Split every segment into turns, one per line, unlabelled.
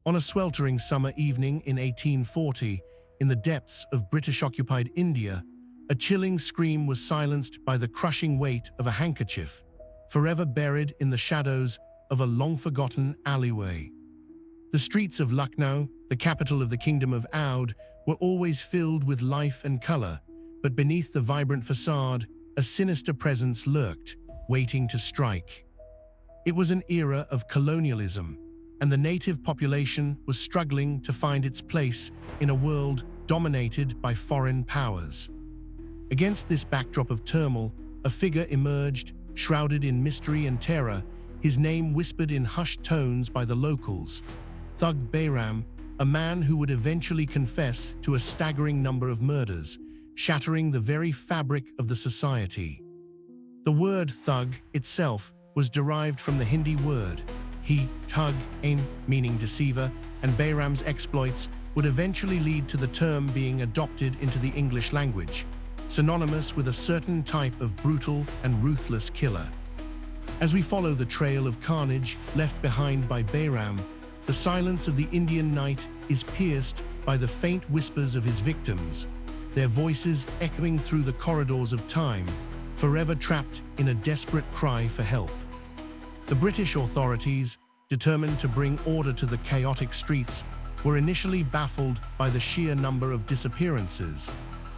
On a sweltering summer evening in 1840, in the depths of British-occupied India, a chilling scream was silenced by the crushing weight of a handkerchief, forever buried in the shadows of a long-forgotten alleyway. The streets of Lucknow, the capital of the Kingdom of Oudh, were always filled with life and color, but beneath the vibrant facade, a sinister presence lurked, waiting to strike. It was an era of colonialism, and the native population was struggling to find its place in a world dominated by foreign powers. Against this backdrop of turmoil, a figure emerged, shrouded in mystery and terror, his name whispered in hushed tones by the locals. Thug Behram, a man who would eventually confess to a staggering number of murders, shattering the very fabric of the society. The word thug itself was derived from the Hindi word Thug, meaning deceiver, and Behram's exploits would eventually lead to the term being adopted into the English language, synonymous with a certain type of brutal and ruthless killer. As we follow the trail of carnage left behind by Behram, the silence of the Indian night is pierced by the faint whispers of his victims, their voices echoing through the corridors of time, forever trapped in a desperate cry for help. The British authorities, determined to bring order to the chaotic streets, were initially baffled by the sheer number of disappearances,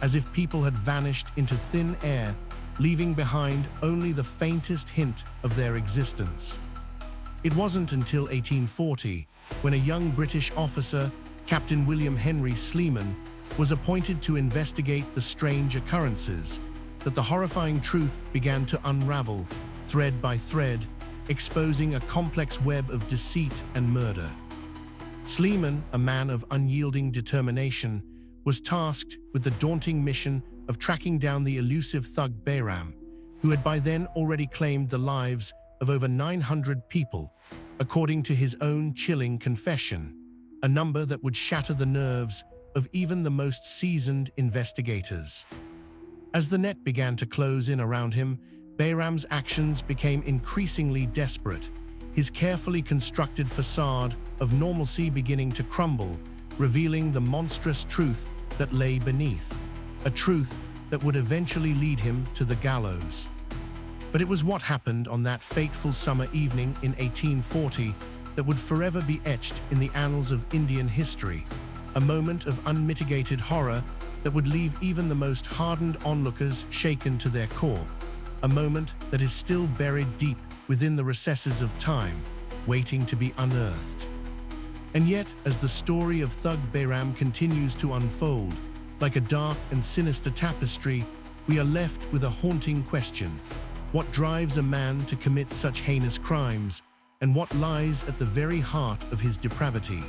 as if people had vanished into thin air, leaving behind only the faintest hint of their existence. It wasn't until 1840, when a young British officer, Captain William Henry Sleeman, was appointed to investigate the strange occurrences, that the horrifying truth began to unravel, thread by thread, exposing a complex web of deceit and murder. Sleeman, a man of unyielding determination, was tasked with the daunting mission of tracking down the elusive Thug Behram, who had by then already claimed the lives of over 900 people, according to his own chilling confession, a number that would shatter the nerves of even the most seasoned investigators. As the net began to close in around him, Behram's actions became increasingly desperate, his carefully constructed facade of normalcy beginning to crumble, revealing the monstrous truth that lay beneath, a truth that would eventually lead him to the gallows. But it was what happened on that fateful summer evening in 1840 that would forever be etched in the annals of Indian history, a moment of unmitigated horror that would leave even the most hardened onlookers shaken to their core, a moment that is still buried deep within the recesses of time, waiting to be unearthed. And yet, as the story of Thug Behram continues to unfold, like a dark and sinister tapestry, we are left with a haunting question. What drives a man to commit such heinous crimes, and what lies at the very heart of his depravity?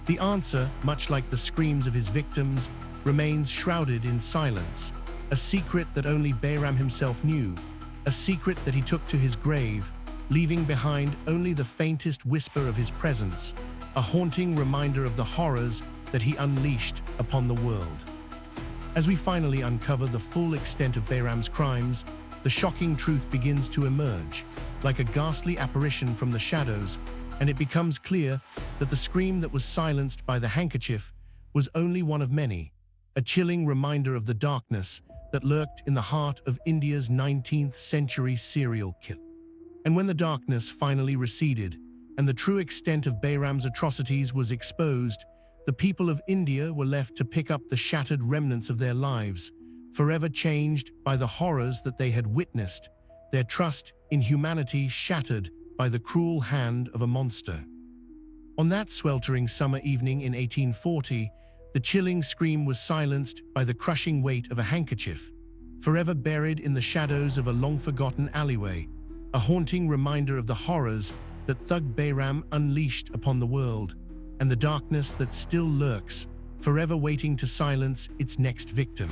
The answer, much like the screams of his victims, remains shrouded in silence, a secret that only Behram himself knew, a secret that he took to his grave, leaving behind only the faintest whisper of his presence, a haunting reminder of the horrors that he unleashed upon the world. As we finally uncover the full extent of Behram's crimes, the shocking truth begins to emerge, like a ghastly apparition from the shadows, and it becomes clear that the scream that was silenced by the handkerchief was only one of many, a chilling reminder of the darkness that lurked in the heart of India's 19th century serial killer. And when the darkness finally receded, and the true extent of Behram's atrocities was exposed, the people of India were left to pick up the shattered remnants of their lives, forever changed by the horrors that they had witnessed, their trust in humanity shattered by the cruel hand of a monster. On that sweltering summer evening in 1840, the chilling scream was silenced by the crushing weight of a handkerchief, forever buried in the shadows of a long-forgotten alleyway, a haunting reminder of the horrors that Thug Behram unleashed upon the world, and the darkness that still lurks, forever waiting to silence its next victim.